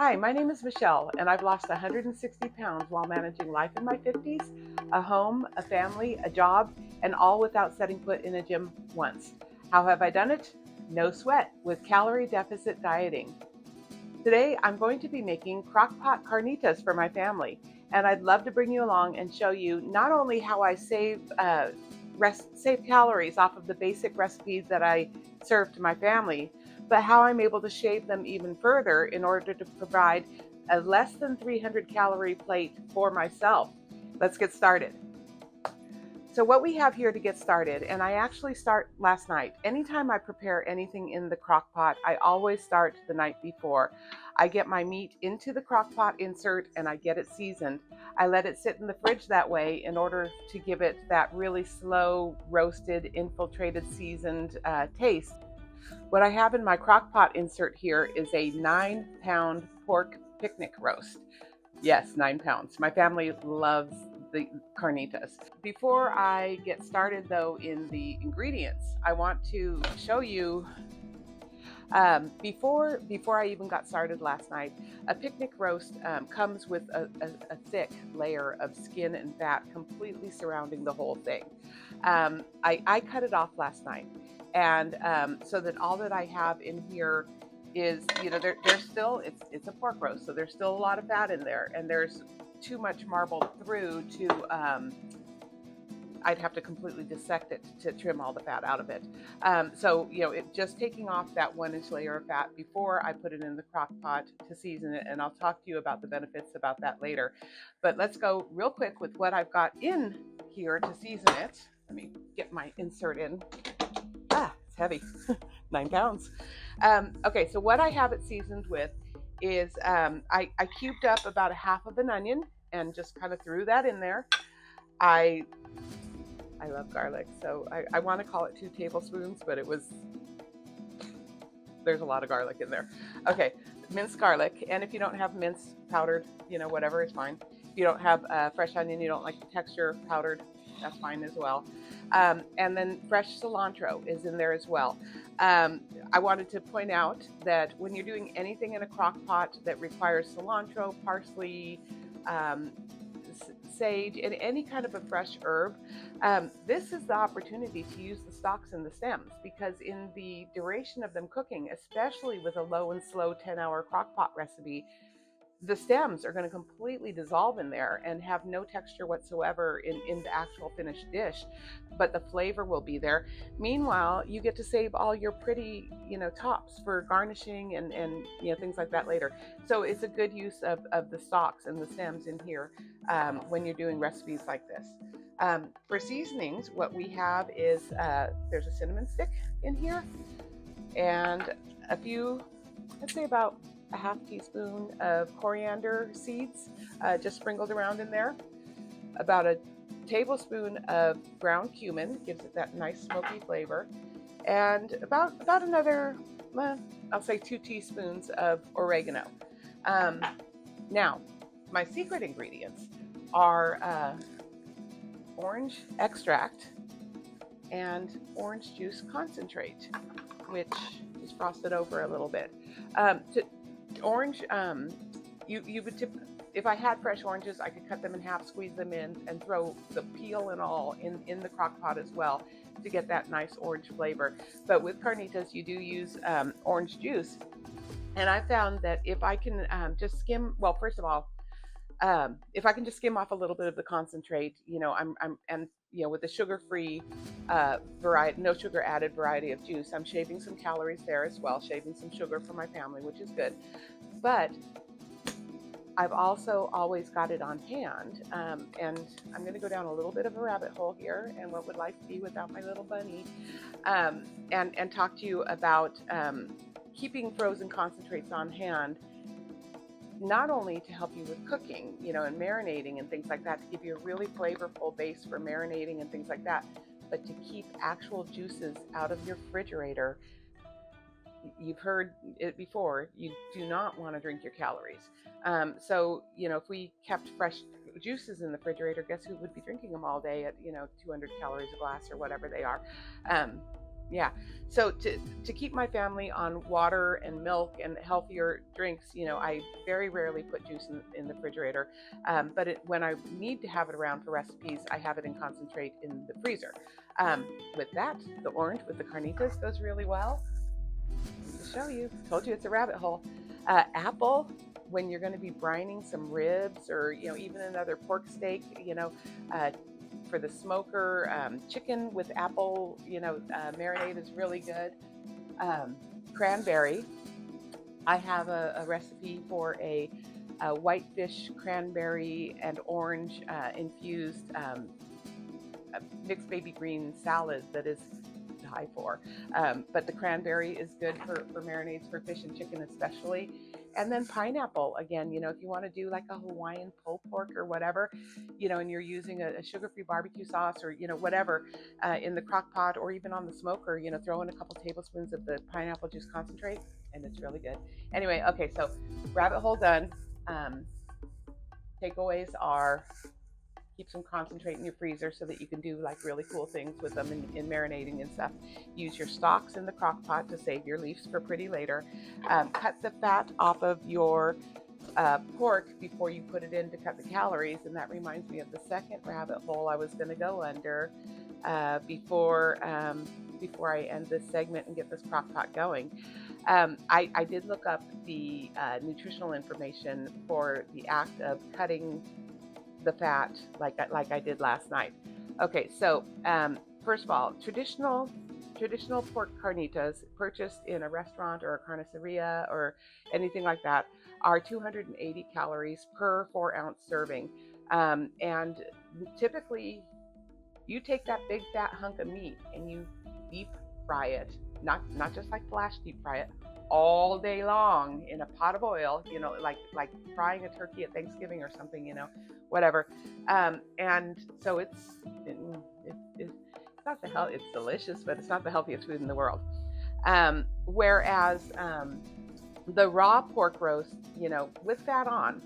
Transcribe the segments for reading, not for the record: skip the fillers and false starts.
Hi, my name is Michelle, and I've lost 160 pounds while managing life in my 50s, a home, a family, a job, and all without setting foot in a gym once. How have I done it? No sweat, with calorie deficit dieting. Today, I'm going to be making Crockpot Carnitas for my family, and I'd love to bring you along and show you not only how I save calories off of the basic recipes that I serve to my family, but how I'm able to shave them even further in order to provide a less than 300 calorie plate for myself. Let's get started. So what we have here to get started, and I actually start last night. Anytime I prepare anything in the crock pot, I always start the night before. I get my meat into the crock pot insert and I get it seasoned. I let it sit in the fridge that way in order to give it that really slow, roasted, infiltrated, seasoned taste. What I have in my crock pot insert here is a 9-pound pork picnic roast. Yes, 9 pounds. My family loves the carnitas. Before I get started though in the ingredients, I want to show you before I even got started last night, a picnic roast comes with a thick layer of skin and fat completely surrounding the whole thing. I cut it off last night, and so that all that I have in here is, there's still, it's a pork roast, so there's still a lot of fat in there, and there's too much marbled through to I'd have to completely dissect it to trim all the fat out of it. Just taking off that 1-inch layer of fat before I put it in the crock pot to season it, and I'll talk to you about the benefits about that later. But let's go real quick with what I've got in here to season it. Let me get my insert in. It's heavy, 9 pounds. Okay, so what I have it seasoned with is I cubed up about a half of an onion and just kind of threw that in there. I love garlic, so I want to call it 2 tablespoons, but there's a lot of garlic in there. Okay, minced garlic, and if you don't have minced powdered, whatever is fine. If you don't have fresh onion, you don't like the texture powdered, that's fine as well. And then fresh cilantro is in there as well. I wanted to point out that when you're doing anything in a crock pot that requires cilantro, parsley, sage, and any kind of a fresh herb, this is the opportunity to use the stalks and the stems, because in the duration of them cooking, especially with a low and slow 10-hour crock pot recipe, the stems are going to completely dissolve in there and have no texture whatsoever in the actual finished dish, but the flavor will be there. Meanwhile, you get to save all your pretty, tops for garnishing and things like that later. So it's a good use of the stalks and the stems in here when you're doing recipes like this. For seasonings, what we have is there's a cinnamon stick in here and a few, I'd say about a half teaspoon of coriander seeds just sprinkled around in there, about a tablespoon of ground cumin, gives it that nice smoky flavor, and about another, I'll say 2 teaspoons of oregano. Now, my secret ingredients are orange extract and orange juice concentrate, which is frosted over a little bit. Orange, you would if I had fresh oranges, I could cut them in half, squeeze them in, and throw the peel and all in the crock pot as well to get that nice orange flavor. But with carnitas, you do use orange juice, and I found that if I can just skim, well, first of all, if I can just skim off a little bit of the concentrate, with the sugar-free variety, no sugar added variety of juice, I'm shaving some calories there as well, shaving some sugar for my family, which is good. But I've also always got it on hand, and I'm going to go down a little bit of a rabbit hole here, and what would life be without my little bunny, and talk to you about keeping frozen concentrates on hand, not only to help you with cooking, and marinating and things like that, to give you a really flavorful base for marinating and things like that, but to keep actual juices out of your refrigerator. You've heard it before, you do not want to drink your calories. So, if we kept fresh juices in the refrigerator, guess who would be drinking them all day at, 200 calories a glass or whatever they are. Yeah. So to keep my family on water and milk and healthier drinks, I very rarely put juice in the refrigerator. But when I need to have it around for recipes, I have it in concentrate in the freezer. Um, with that, the orange with the carnitas goes really well. To show you, told you it's a rabbit hole. Apple, when you're going to be brining some ribs or even another pork steak, uh, for the smoker, chicken with apple, marinade is really good. Um, Cranberry, I have a recipe for a whitefish cranberry and orange infused mixed baby green salad that is to die for. But the cranberry is good for marinades for fish and chicken, especially. And then pineapple, again, if you want to do like a Hawaiian pulled pork or whatever, and you're using a sugar-free barbecue sauce or, whatever in the crock pot or even on the smoker, throw in a couple tablespoons of the pineapple juice concentrate and it's really good. Anyway, okay, so rabbit hole done. Um, Takeaways are keep some concentrate in your freezer so that you can do like really cool things with them in marinating and stuff. Use your stalks in the crock pot to save your leaves for pretty later. Cut the fat off of your pork before you put it in to cut the calories. And that reminds me of the second rabbit hole I was going to go under before I end this segment and get this crock pot going. I did look up the nutritional information for the act of cutting the fat like I did last night. Okay, so first of all, traditional pork carnitas purchased in a restaurant or a carniceria or anything like that are 280 calories per 4-ounce serving. And typically, you take that big fat hunk of meat and you deep fry it, not just like flash deep fry it, all day long in a pot of oil, like frying a turkey at Thanksgiving or something, whatever. And so it's not the health. It's delicious, but it's not the healthiest food in the world. Whereas the raw pork roast, with fat on,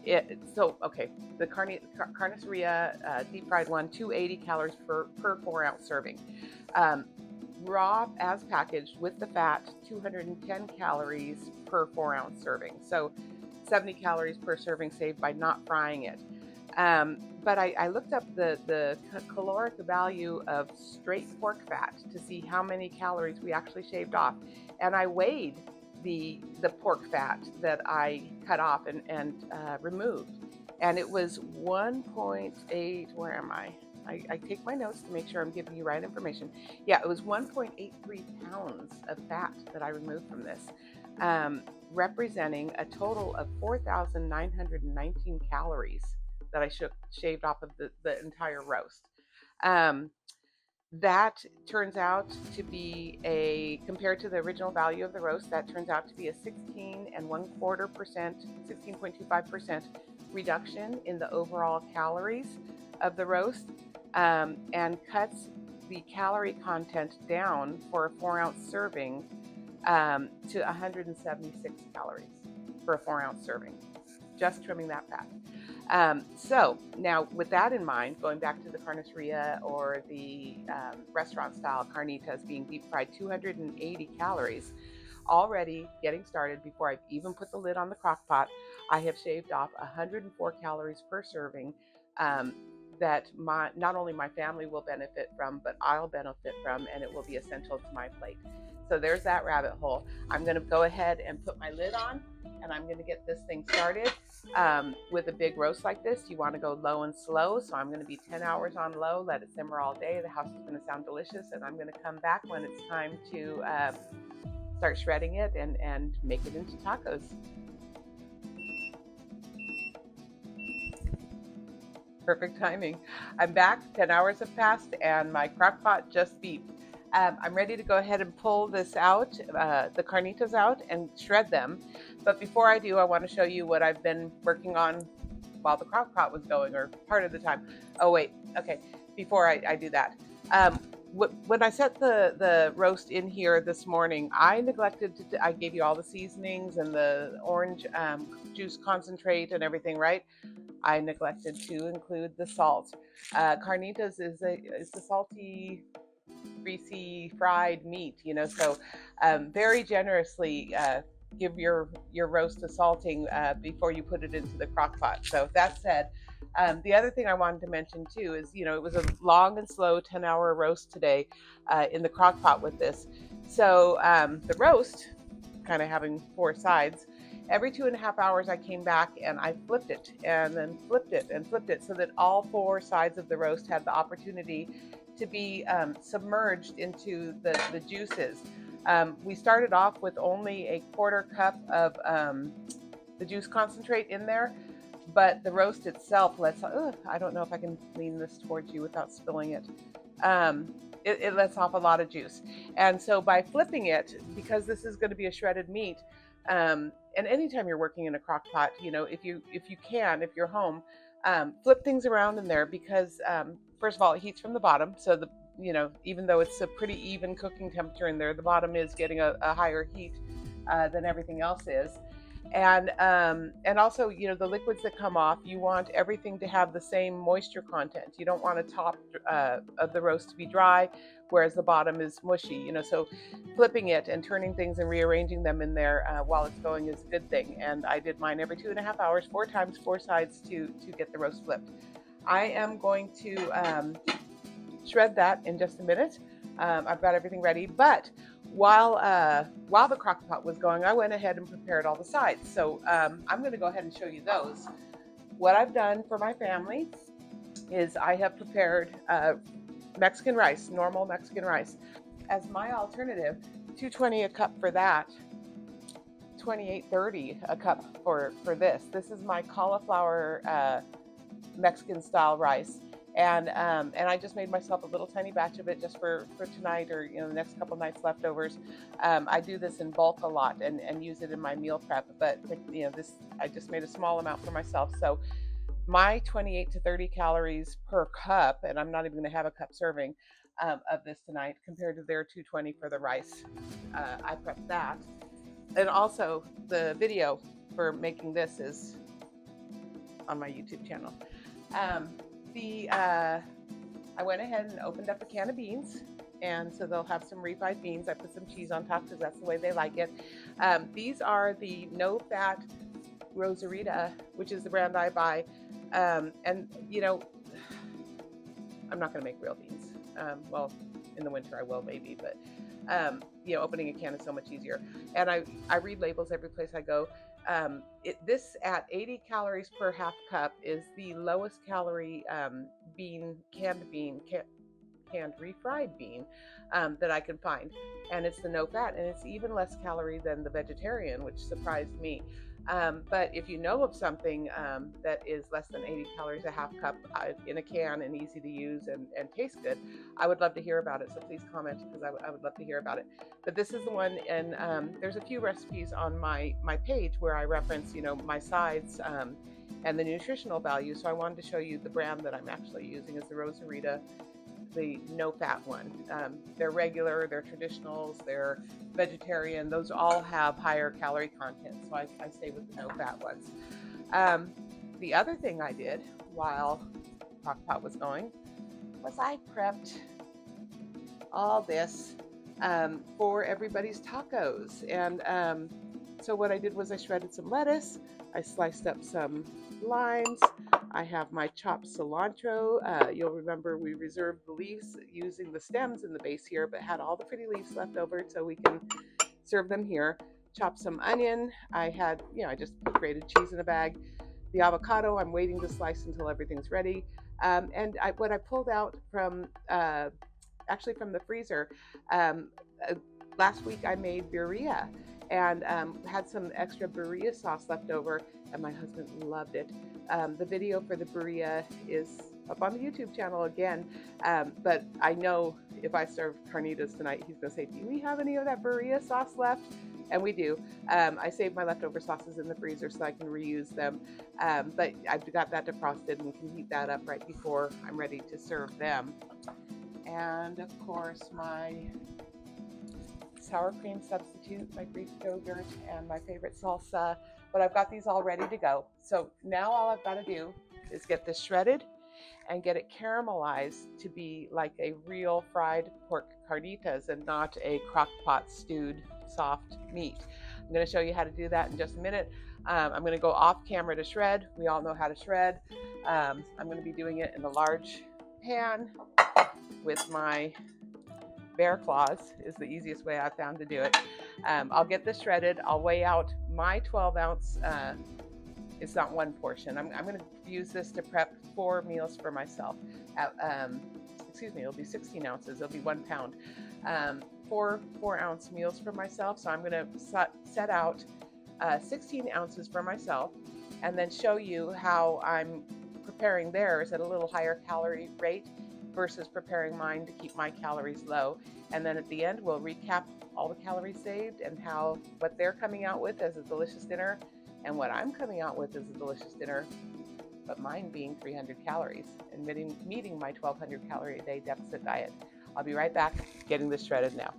okay, the carniceria deep fried one, 280 calories per 4-ounce serving. Um, Raw as packaged with the fat, 210 calories per 4-ounce serving. So 70 calories per serving saved by not frying it. But I looked up the caloric value of straight pork fat to see how many calories we actually shaved off. And I weighed the pork fat that I cut off and removed. And it was 1.8, where am I? I take my notes to make sure I'm giving you right information. Yeah, it was 1.83 pounds of fat that I removed from this, representing a total of 4,919 calories that I shaved off of the entire roast. That turns out to be compared to the original value of the roast, that turns out to be a 16.25% reduction in the overall calories of the roast, and cuts the calorie content down for a 4-ounce serving to 176 calories for a 4-ounce serving, just trimming that fat. So now with that in mind, going back to the carniceria or the restaurant style carnitas being deep fried, 280 calories, already getting started before I've even put the lid on the crock pot, I have shaved off 104 calories per serving, that not only my family will benefit from, but I'll benefit from, and it will be essential to my plate. So there's that rabbit hole. I'm going to go ahead and put my lid on, and I'm going to get this thing started. With a big roast like this, you want to go low and slow. So I'm going to be 10 hours on low, let it simmer all day. The house is going to sound delicious, and I'm going to come back when it's time to start shredding it and make it into tacos. Perfect timing. I'm back. 10 hours have passed, and my crock pot just beeped. I'm ready to go ahead and pull this out, the carnitas out, and shred them. But before I do, I want to show you what I've been working on while the crock pot was going, or part of the time. Oh, wait. Okay. Before I do that. When I set the roast in here this morning, I neglected I gave you all the seasonings and the orange juice concentrate and everything, right? I neglected to include the salt. Carnitas is the salty greasy fried meat, you know. So very generously give your roast a salting before you put it into the crock pot. So that said, the other thing I wanted to mention too is, you know, it was a long and slow 10-hour roast today in the crock pot with this. So the roast, kind of having four sides, every 2.5 hours I came back and I flipped it and then flipped it and flipped it so that all four sides of the roast had the opportunity to be submerged into the juices. We started off with only a quarter cup of the juice concentrate in there, but the roast itself lets, I don't know if I can lean this towards you without spilling it. It lets off a lot of juice. And so by flipping it, because this is going to be a shredded meat, and anytime you're working in a crock pot, you know, if you can, if you're home, flip things around in there because first of all, it heats from the bottom. So the, you know, even though it's a pretty even cooking temperature in there, the bottom is getting a higher heat than everything else is. And also, you know, the liquids that come off, you want everything to have the same moisture content. You don't want the top of the roast to be dry, whereas the bottom is mushy, you know. So flipping it and turning things and rearranging them in there while it's going is a good thing. And I did mine every 2.5 hours, 4 times, 4 sides to get the roast flipped. I am going to shred that in just a minute. I've got everything ready, but while the crock pot was going, I went ahead and prepared all the sides. So I'm going to go ahead and show you those. What I've done for my family is I have prepared Mexican rice, normal Mexican rice. As my alternative, $2.20 a cup for that, $28.30 a cup for this. This is my cauliflower Mexican style rice. And I just made myself a little tiny batch of it just for tonight, or, you know, the next couple nights leftovers. I do this in bulk a lot and use it in my meal prep, but, you know, this, I just made a small amount for myself. So my 28 to 30 calories per cup, and I'm not even going to have a cup serving of this tonight, compared to their 220 for the rice. I prepped that. And also the video for making this is on my YouTube channel. I went ahead and opened up a can of beans, and so they'll have some refried beans. I put some cheese on top because that's the way they like it. These are the no-fat Rosarita, which is the brand I buy. And, you know, I'm not going to make real beans. Well, in the winter I will maybe, but, you know, opening a can is so much easier. And I read labels every place I go. This at 80 calories per half cup is the lowest calorie canned refried bean that I can find, and it's the no fat, and it's even less calorie than the vegetarian, which surprised me. But if you know of something that is less than 80 calories a half cup in a can and easy to use and tastes good, I would love to hear about it. So please comment, because I would love to hear about it. But this is the one, and there's a few recipes on my page where I reference, you know, my sides and the nutritional value. So I wanted to show you the brand that I'm actually using is the Rosarita, the no-fat one. They're regular, they're traditionals, they're vegetarian. Those all have higher calorie content, so I stay with the no-fat ones. The other thing I did while Crockpot was going was I prepped all this for everybody's tacos. And so what I did was I shredded some lettuce, I sliced up some limes, I have my chopped cilantro. You'll remember we reserved the leaves using the stems in the base here, but had all the pretty leaves left over so we can serve them here. Chopped some onion. I had, you know, I just put grated cheese in a bag. The avocado, I'm waiting to slice until everything's ready. And what I pulled out from, actually from the freezer, last week I made birria and had some extra birria sauce left over, and my husband loved it. The video for the birria is up on the YouTube channel again, but I know if I serve Carnitas tonight, he's going to say, do we have any of that birria sauce left? And we do. I saved my leftover sauces in the freezer so I can reuse them, but I've got that defrosted and can heat that up right before I'm ready to serve them. And of course my sour cream substitute, my Greek yogurt, and my favorite salsa. But I've got these all ready to go. So now all I've got to do is get this shredded and get it caramelized to be like a real fried pork carnitas and not a crock-pot stewed soft meat. I'm going to show you how to do that in just a minute. I'm going to go off camera to shred. We all know how to shred. I'm going to be doing it in a large pan with my bear claws is the easiest way I've found to do it. I'll get this shredded. I'll weigh out my 12-ounce. It's not one portion. I'm going to use this to prep 4 meals for myself. Excuse me, it'll be 16 ounces. It'll be 1 pound. 4-ounce meals for myself. So I'm going to set out 16 ounces for myself and then show you how I'm preparing theirs at a little higher calorie rate versus preparing mine to keep my calories low. And then at the end, we'll recap all the calories saved and what they're coming out with as a delicious dinner and what I'm coming out with as a delicious dinner, but mine being 300 calories and meeting my 1,200 calorie a day deficit diet. I'll be right back getting this shredded now.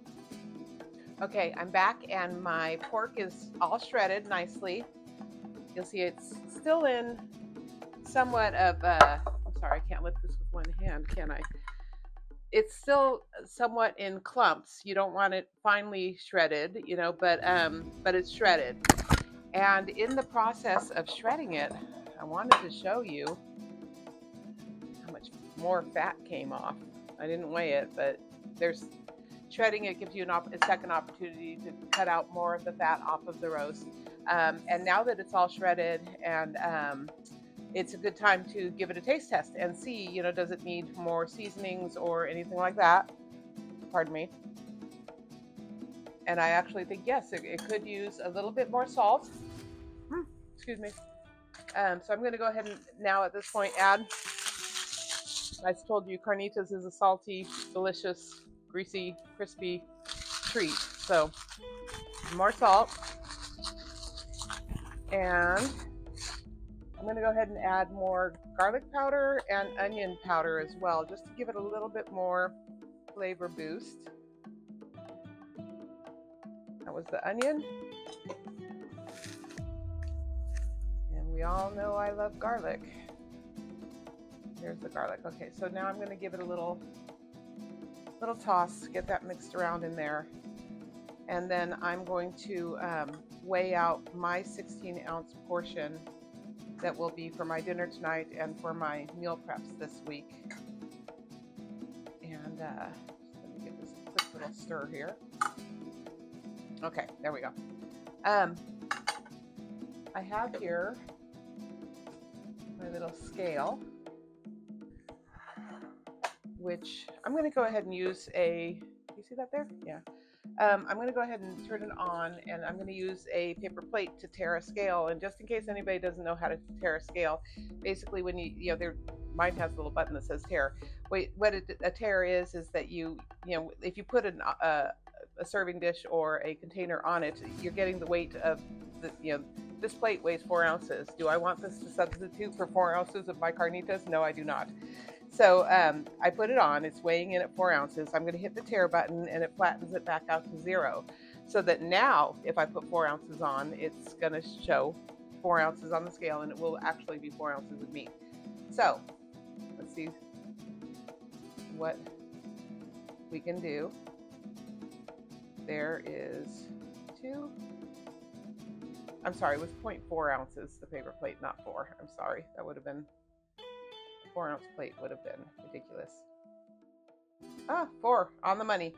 Okay, I'm back and my pork is all shredded nicely. You'll see it's still in somewhat of I'm sorry, I can't lift this with one hand, can I? It's still somewhat in clumps. You don't want it finely shredded, you know, but it's shredded. And in the process of shredding it, I wanted to show you how much more fat came off. I didn't weigh it, but shredding it gives you a second opportunity to cut out more of the fat off of the roast. And now that it's all shredded and it's a good time to give it a taste test and see, you know, does it need more seasonings or anything like that? Pardon me. And I actually think, yes, it could use a little bit more salt. Excuse me. So I'm going to go ahead and now at this point add, I told you Carnitas is a salty, delicious, greasy, crispy treat. So more salt. And I'm going to go ahead and add more garlic powder and onion powder as well, just to give it a little bit more flavor boost. That was the onion. And we all know I love garlic. Here's the garlic. Okay, so now I'm going to give it a little toss, get that mixed around in there. And then I'm going to weigh out my 16-ounce portion that will be for my dinner tonight and for my meal preps this week. And let me give this a quick little stir here. Okay, there we go. I have here my little scale, which I'm going to go ahead and use you see that there? Yeah. I'm going to go ahead and turn it on, and I'm going to use a paper plate to tare a scale. And just in case anybody doesn't know how to tare a scale, basically when mine has a little button that says tare. What a tare is that you know, if you put a serving dish or a container on it, you're getting the weight of this plate weighs 4 ounces. Do I want this to substitute for 4 ounces of my carnitas? No, I do not. So I put it on, it's weighing in at 4 ounces. I'm going to hit the tare button and it flattens it back out to 0. So that now if I put 4 ounces on, it's going to show 4 ounces on the scale and it will actually be 4 ounces of meat. So let's see what we can do. There is I'm sorry, it was 0.4 ounces, the paper plate, not 4. I'm sorry, that would have been, a 4-ounce plate would have been ridiculous. 4 on the money.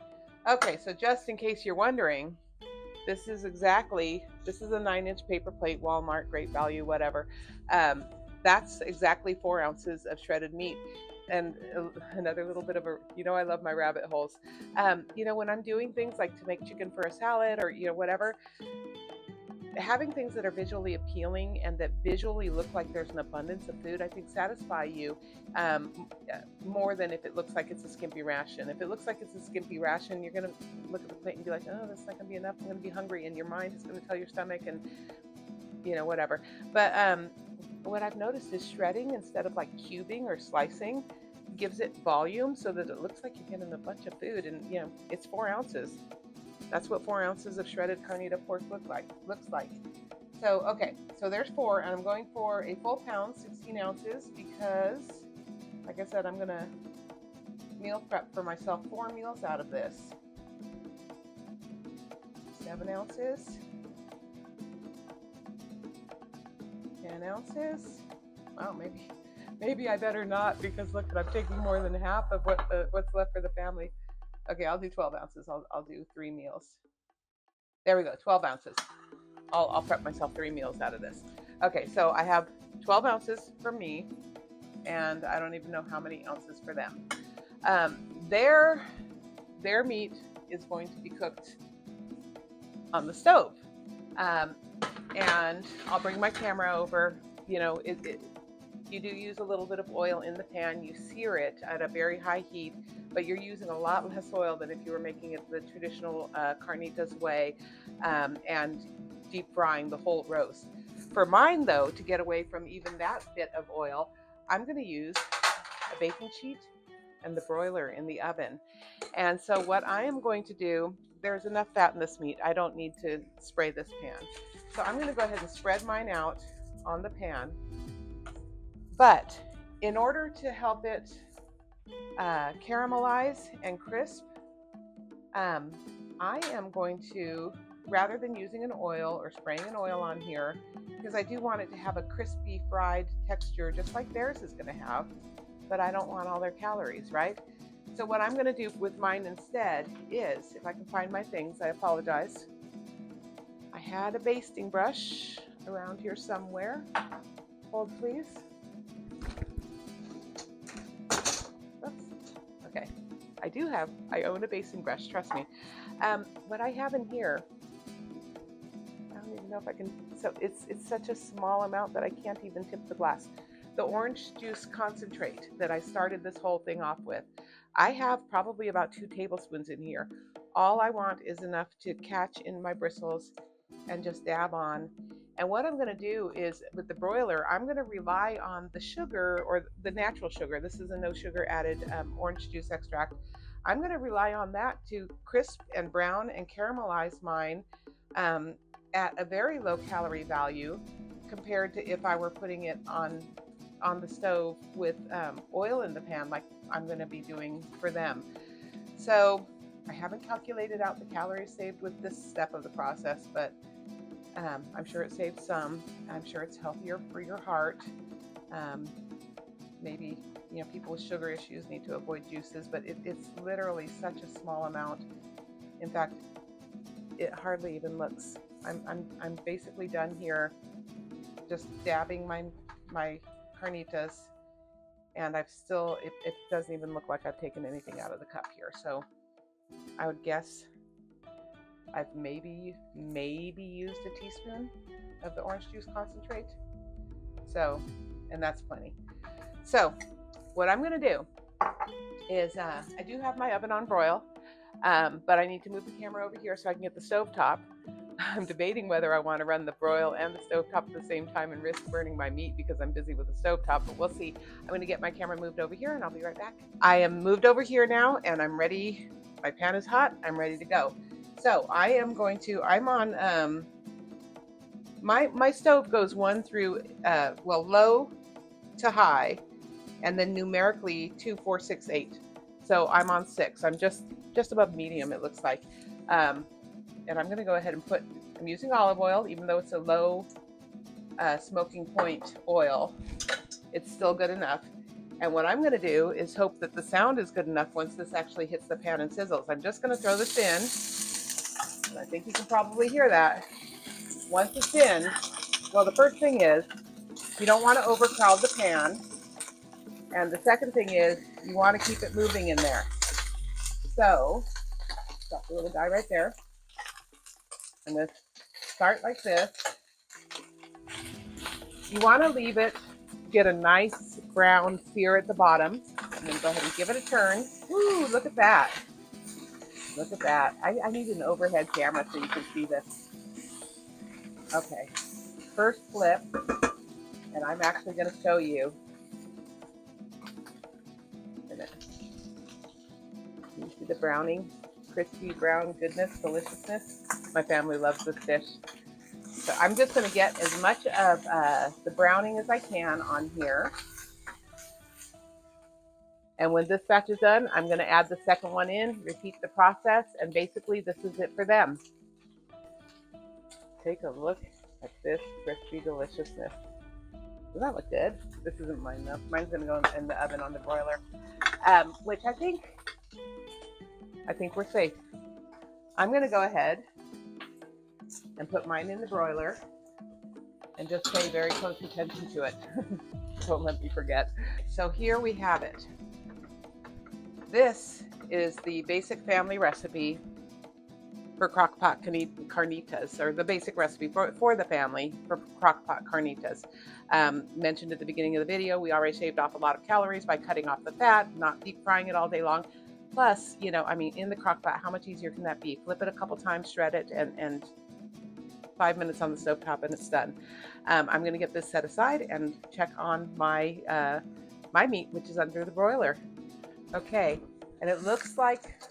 Okay, so just in case you're wondering, this is a 9-inch paper plate, Walmart, great value, whatever. That's exactly 4 ounces of shredded meat. And another little bit of I love my rabbit holes. When I'm doing things like to make chicken for a salad or, whatever, having things that are visually appealing and that visually look like there's an abundance of food, I think satisfy you more than if it looks like it's a skimpy ration. If it looks like it's a skimpy ration, you're going to look at the plate and be like, oh, that's not going to be enough. I'm going to be hungry. And your mind is going to tell your stomach and, whatever. But what I've noticed is shredding instead of like cubing or slicing gives it volume so that it looks like you're getting a bunch of food. And, it's 4 ounces. That's what 4 ounces of shredded carnita pork looks like. So, okay, so there's 4, and I'm going for a full pound, 16 ounces, because Like I said, I'm gonna meal prep for myself 4 meals out of this. 7 ounces, 10 ounces. Wow, maybe I better not, because look, I'm taking more than half of what's left for the family. Okay, I'll do 12 ounces. I'll do 3 meals. There we go, 12 ounces. I'll prep myself 3 meals out of this. Okay, so I have 12 ounces for me, and I don't even know how many ounces for them. Their meat is going to be cooked on the stove. And I'll bring my camera over. You know, you do use a little bit of oil in the pan. You sear it at a very high heat, but you're using a lot less oil than if you were making it the traditional Carnitas way, and deep frying the whole roast. For mine, though, to get away from even that bit of oil, I'm going to use a baking sheet and the broiler in the oven. And so what I am going to do, there's enough fat in this meat, I don't need to spray this pan. So I'm going to go ahead and spread mine out on the pan. But in order to help it caramelize and crisp, I am going to, rather than using an oil or spraying an oil on here, because I do want it to have a crispy fried texture just like theirs is going to have, but I don't want all their calories, right? So what I'm going to do with mine instead is, if I can find my things, I apologize. I had a basting brush around here somewhere. Hold, please. Oops. Okay. I own a basting brush, trust me. What I have in here, I don't even know if I can, so it's such a small amount that I can't even tip the glass. The orange juice concentrate that I started this whole thing off with, I have probably about 2 tablespoons in here. All I want is enough to catch in my bristles and just dab on. And what I'm going to do is, with the broiler, I'm going to rely on the sugar, or the natural sugar. This is a no sugar added orange juice extract. I'm going to rely on that to crisp and brown and caramelize mine at a very low calorie value compared to if I were putting it on the stove with oil in the pan like I'm going to be doing for them. So I haven't calculated out the calories saved with this step of the process, but I'm sure it saves some. I'm sure it's healthier for your heart. Maybe, you know, people with sugar issues need to avoid juices, but it's literally such a small amount. In fact, it hardly even looks. I'm basically done here, just dabbing my Carnitas, and I've still, it doesn't even look like I've taken anything out of the cup here. So I would guess I've maybe used a teaspoon of the orange juice concentrate. So, and that's plenty. So what I'm going to do is, I do have my oven on broil, but I need to move the camera over here so I can get the stove top. I'm debating whether I want to run the broil and the stovetop at the same time and risk burning my meat because I'm busy with the stovetop, but we'll see. I'm going to get my camera moved over here and I'll be right back. I am moved over here now and I'm ready. My pan is hot. I'm ready to go. So I am going to, I'm on, my stove goes 1 through, low to high, and then numerically 2, 4, 6, 8. So I'm on 6. I'm just above medium, it looks like. And I'm going to go ahead and I'm using olive oil, even though it's a low smoking point oil. It's still good enough. And what I'm going to do is hope that the sound is good enough once this actually hits the pan and sizzles. I'm just going to throw this in, and I think you can probably hear that. Once it's in, well, the first thing is you don't want to overcrowd the pan. And the second thing is you want to keep it moving in there. So, got the little guy right there. I'm going to start like this. You want to leave it, get a nice brown sear at the bottom, and then go ahead and give it a turn. Woo, look at that. Look at that. I need an overhead camera so you can see this. Okay, first flip, and I'm actually going to show you. You see the browning? Crispy brown goodness, deliciousness. My family loves this dish. So I'm just going to get as much of the browning as I can on here. And when this batch is done, I'm going to add the second one in, repeat the process, and basically this is it for them. Take a look at this crispy deliciousness. Does that look good? This isn't mine though. Mine's going to go in the oven on the broiler, which I think we're safe. I'm going to go ahead and put mine in the broiler and just pay very close attention to it. Don't let me forget. So here we have it. This is the basic family recipe for Crockpot Carnitas, or the basic recipe for the family for Crockpot Carnitas. Mentioned at the beginning of the video, we already shaved off a lot of calories by cutting off the fat, not deep frying it all day long. Plus, you know, I mean, in the Crockpot, how much easier can that be? Flip it a couple times, shred it, and 5 minutes on the stovetop and it's done. I'm going to get this set aside and check on my my meat, which is under the broiler. Okay, and it looks like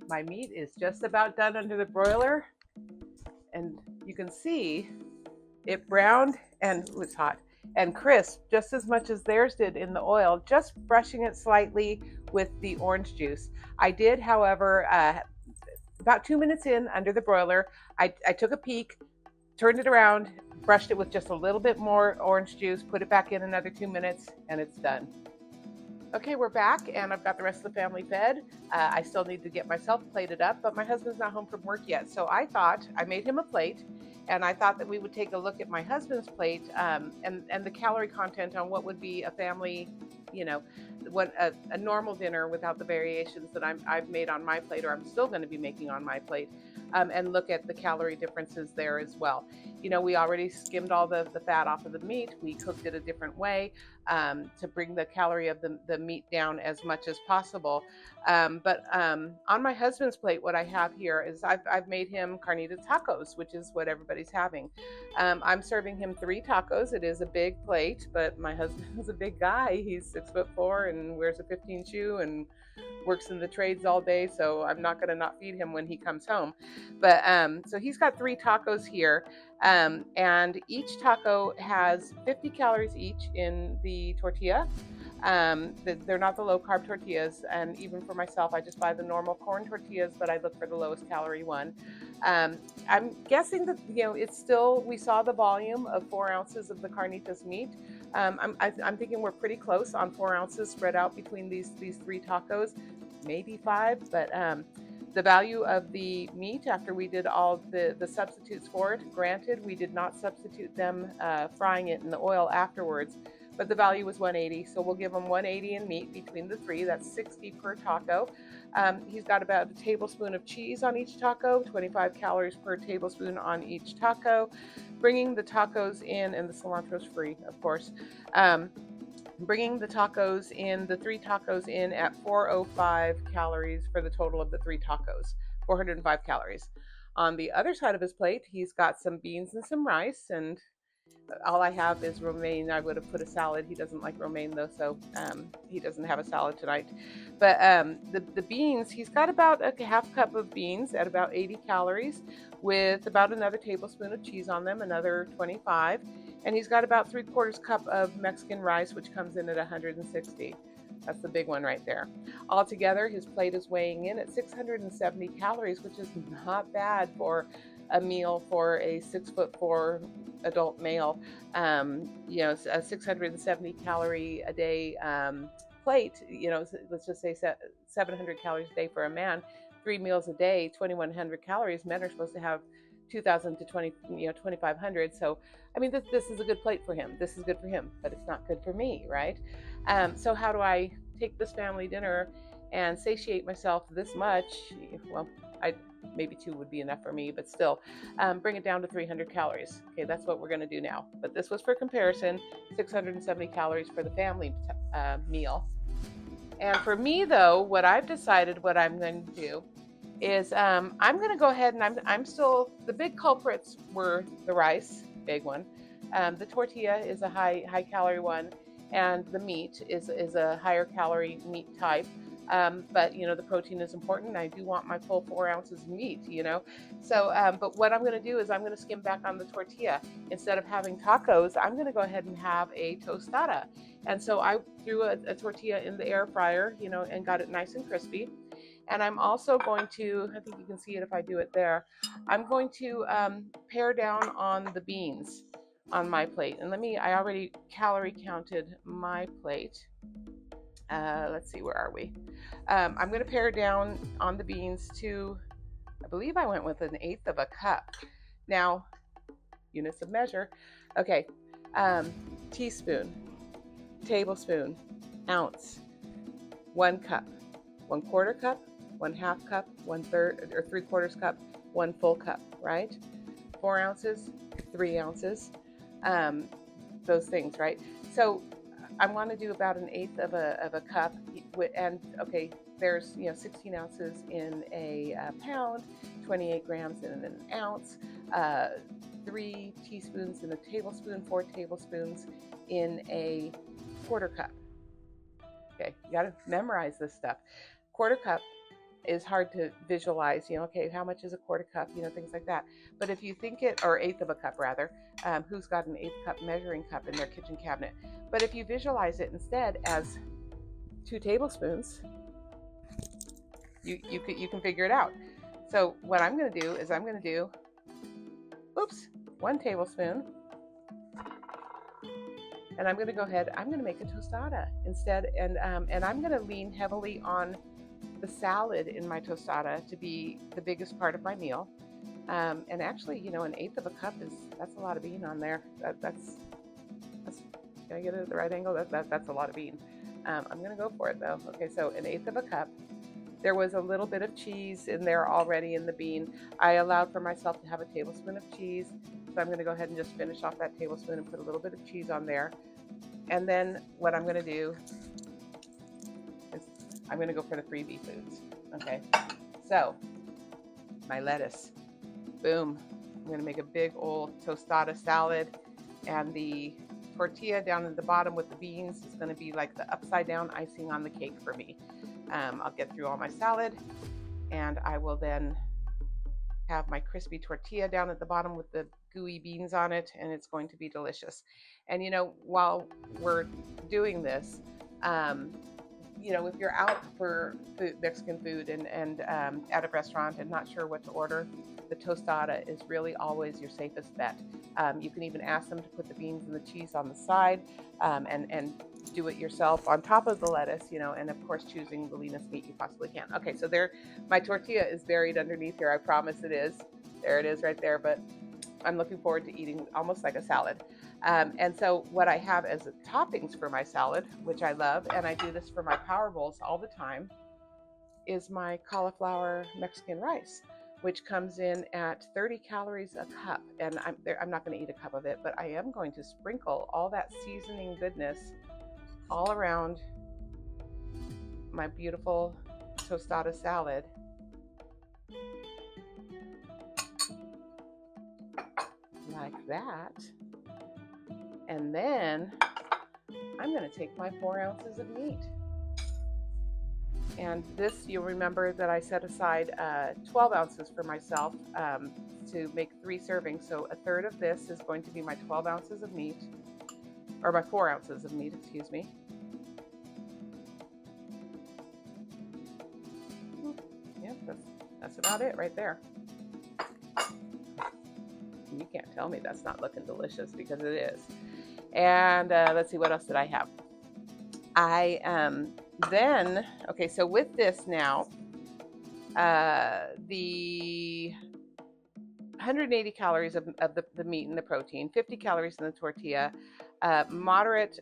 my meat is just about done under the broiler, and you can see it browned and it was hot and crisp just as much as theirs did in the oil, just brushing it slightly with the orange juice. I did, however, about 2 minutes in under the broiler, I took a peek, turned it around, brushed it with just a little bit more orange juice, put it back in another 2 minutes, and it's done. Okay, we're back, and I've got the rest of the family fed. I still need to get myself plated up, but my husband's not home from work yet. So I thought, I made him a plate, and I thought that we would take a look at my husband's plate and the calorie content on what would be a family, you know, what a normal dinner without the variations that I've made on my plate, or I'm still going to be making on my plate, and look at the calorie differences there as well. You know, we already skimmed all the fat off of the meat. We cooked it a different way to bring the calorie of the meat down as much as possible. But on my husband's plate, what I have here is I've made him carnitas tacos, which is what everybody's having. I'm serving him 3 tacos. It is a big plate, but my husband's a big guy. He's 6'4" and wears a 15 shoe and works in the trades all day, so I'm not going to not feed him when he comes home. But so he's got 3 tacos here, and each taco has 50 calories each in the tortilla. They're not the low carb tortillas, and even for myself, I just buy the normal corn tortillas, but I look for the lowest calorie one. I'm guessing that, you know, it's still, we saw the volume of 4 ounces of the carnitas meat. I'm thinking we're pretty close on 4 ounces spread out between these 3 tacos, maybe 5, but the value of the meat after we did all the substitutes for it, granted, we did not substitute them frying it in the oil afterwards, but the value was 180, so we'll give him 180 in meat between the 3. That's 60 per taco. He's got about a tablespoon of cheese on each taco, 25 calories per tablespoon on each taco. Bringing the tacos in, and the cilantro's free, of course. Bringing the tacos in, the 3 tacos in at 405 calories for the total of the 3 tacos, 405 calories. On the other side of his plate, he's got some beans and some rice, and all I have is romaine. I would have put a salad. He doesn't like romaine though, so he doesn't have a salad tonight. But the beans, he's got about a half cup of beans at about 80 calories with about another tablespoon of cheese on them, another 25. And he's got about 3/4 cup of Mexican rice, which comes in at 160. That's the big one right there. Altogether, his plate is weighing in at 670 calories, which is not bad for a meal for a 6'4" adult male. You know, a 670 calorie a day plate, you know, let's just say 700 calories a day for a man, 3 meals a day, 2,100 calories. Men are supposed to have 2,000 to 2,500. So, I mean, this is a good plate for him. This is good for him, but it's not good for me, right? So how do I take this family dinner and satiate myself this much? Well, maybe 2 would be enough for me, but still, bring it down to 300 calories. Okay, that's what we're going to do now. But this was for comparison, 670 calories for the family meal. And for me, though, what I've decided what I'm going to do is I'm going to go ahead and I'm still, the big culprits were the rice, big one. The tortilla is a high calorie one, and the meat is a higher calorie meat type. But the protein is important. I do want my full 4 ounces of meat. So but what I'm going to do is I'm going to skim back on the tortilla. Instead of having tacos, I'm going to go ahead and have a tostada. And so I threw a tortilla in the air fryer, and got it nice and crispy. And I'm also going to, I think you can see it if I do it there, I'm going to pare down on the beans on my plate. And I already calorie counted my plate. Let's see, where are we? I'm going to pare down on the beans to, I believe I went with 1/8 of a cup. Now, units of measure. Okay, teaspoon, tablespoon, ounce, 1 cup, 1/4 cup, 1/2 cup, 1/3 or 3/4 cup, 1 full cup, right? 4 ounces, 3 ounces, those things, right? So I want to do about 1/8 of a cup, and okay, there's 16 ounces in a pound, 28 grams in an ounce, 3 teaspoons in a tablespoon, 4 tablespoons in a 1/4 cup. Okay, you got to memorize this stuff. 1/4 cup is hard to visualize, okay, how much is a 1/4 cup, things like that. But if you think it, or 1/8 of a cup rather, who's got an 1/8 cup measuring cup in their kitchen cabinet? But if you visualize it instead as 2 tablespoons, you can figure it out. So what I'm going to do is I'm going to do, 1 tablespoon, and I'm going to go ahead, I'm going to make a tostada instead, and I'm going to lean heavily on the salad in my tostada to be the biggest part of my meal. And actually, 1/8 of a cup that's a lot of bean on there. That's can I get it at the right angle? That's a lot of bean. I'm going to go for it though. Okay, so 1/8 of a cup. There was a little bit of cheese in there already in the bean. I allowed for myself to have a tablespoon of cheese. So I'm going to go ahead and just finish off that tablespoon and put a little bit of cheese on there. And then what I'm going to do is I'm going to go for the freebie foods. Okay, so my lettuce, boom. I'm going to make a big old tostada salad, and the tortilla down at the bottom with the beans is going to be like the upside down icing on the cake for me. I'll get through all my salad, and I will then have my crispy tortilla down at the bottom with the gooey beans on it, and it's going to be delicious. And while we're doing this, if you're out for Mexican food and at a restaurant and not sure what to order, the tostada is really always your safest bet. You can even ask them to put the beans and the cheese on the side, and do it yourself on top of the lettuce, and of course choosing the leanest meat you possibly can. Okay, so there, my tortilla is buried underneath here. I promise it is. There it is right there, but I'm looking forward to eating almost like a salad. And so what I have as toppings for my salad, which I love, and I do this for my power bowls all the time, is my cauliflower Mexican rice, which comes in at 30 calories a cup. And I'm not going to eat a cup of it, but I am going to sprinkle all that seasoning goodness all around my beautiful tostada salad. Like that. And then I'm going to take my 4 ounces of meat. And this, you'll remember that I set aside 12 ounces for myself to make 3 servings. So 1/3 of this is going to be my 12 ounces of meat, or my 4 ounces of meat, excuse me. Yep, that's about it right there. You can't tell me that's not looking delicious, because it is. And let's see, what else did I have? Then, okay, so with this now, the 180 calories of the meat and the protein, 50 calories in the tortilla, moderate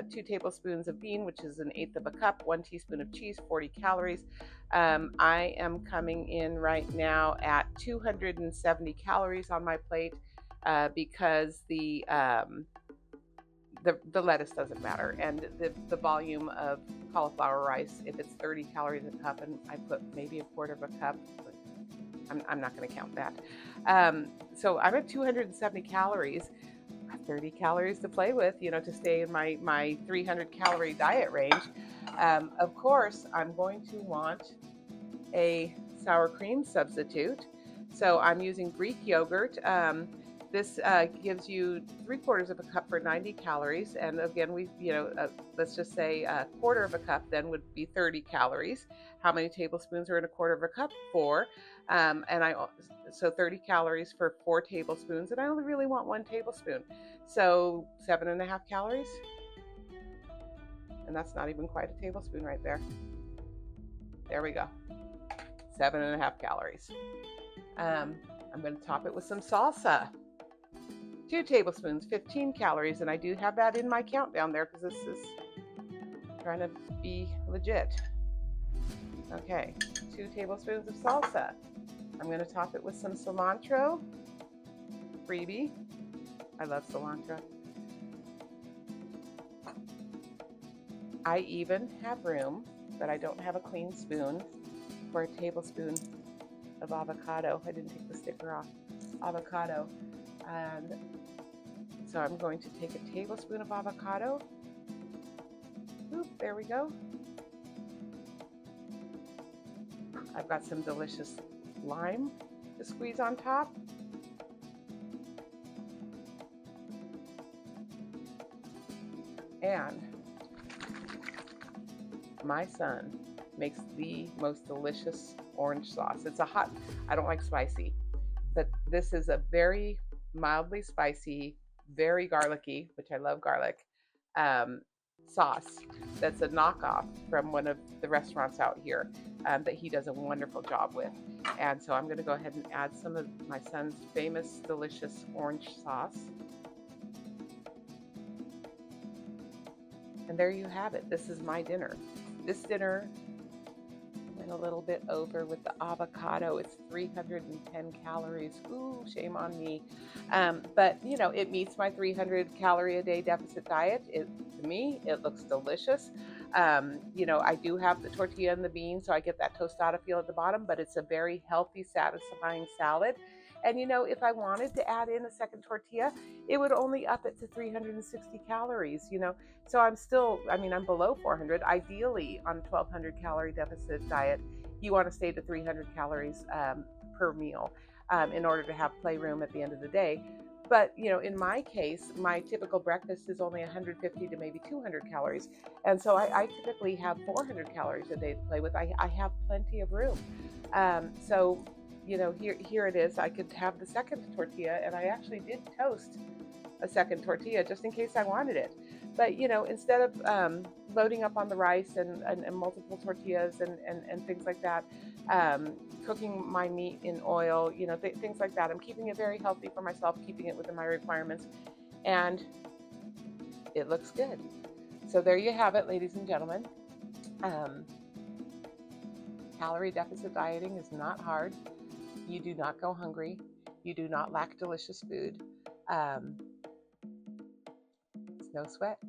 2 tablespoons of bean, which is 1/8 of a cup, 1 teaspoon of cheese, 40 calories. I am coming in right now at 270 calories on my plate, because the lettuce doesn't matter, and the volume of cauliflower rice, if it's 30 calories a cup and I put maybe 1/4 of a cup, I'm not going to count that. So I'm at 270 calories. 30 calories to play with, to stay in my 300 calorie diet range. Of course, I'm going to want a sour cream substitute. So I'm using Greek yogurt. This gives you 3/4 of a cup for 90 calories. And again, let's just say a quarter of a cup then would be 30 calories. How many tablespoons are in a quarter of a cup? Four. So 30 calories for 4 tablespoons. And I only really want 1 tablespoon. So 7.5 calories. And that's not even quite a tablespoon right there. There we go. 7.5 calories. I'm going to top it with some salsa. 2 tablespoons, 15 calories, and I do have that in my countdown there because this is trying to be legit. Okay, 2 tablespoons of salsa. I'm going to top it with some cilantro. Freebie. I love cilantro. I even have room, but I don't have a clean spoon, for a tablespoon of avocado. I didn't take the sticker off. Avocado. And so I'm going to take a tablespoon of avocado. Oop, there we go. I've got some delicious lime to squeeze on top. And my son makes the most delicious orange sauce. It's a hot, I don't like spicy, but this is a very mildly spicy, very garlicky, which I love garlic, sauce that's a knockoff from one of the restaurants out here that he does a wonderful job with. And so I'm going to go ahead and add some of my son's famous, delicious orange sauce. And there you have it. This is my dinner. This dinner went a little bit over with the avocado. It's 310 calories. Ooh, shame on me. But, it meets my 300 calorie a day deficit diet. To me, it looks delicious. I do have the tortilla and the beans, so I get that tostada feel at the bottom, but it's a very healthy, satisfying salad. And if I wanted to add in a second tortilla, it would only up it to 360 calories, So I'm below 400. Ideally, on a 1,200 calorie deficit diet, you want to stay to 300 calories per meal in order to have playroom at the end of the day. But, in my case, my typical breakfast is only 150 to maybe 200 calories. And so I typically have 400 calories a day to play with. I have plenty of room. So here it is. I could have the second tortilla, and I actually did toast a second tortilla just in case I wanted it. But, instead of loading up on the rice and multiple tortillas and things like that, cooking my meat in oil, things like that, I'm keeping it very healthy for myself, keeping it within my requirements, and it looks good. So there you have it, ladies and gentlemen. Calorie deficit dieting is not hard. You do not go hungry. You do not lack delicious food. It's no sweat.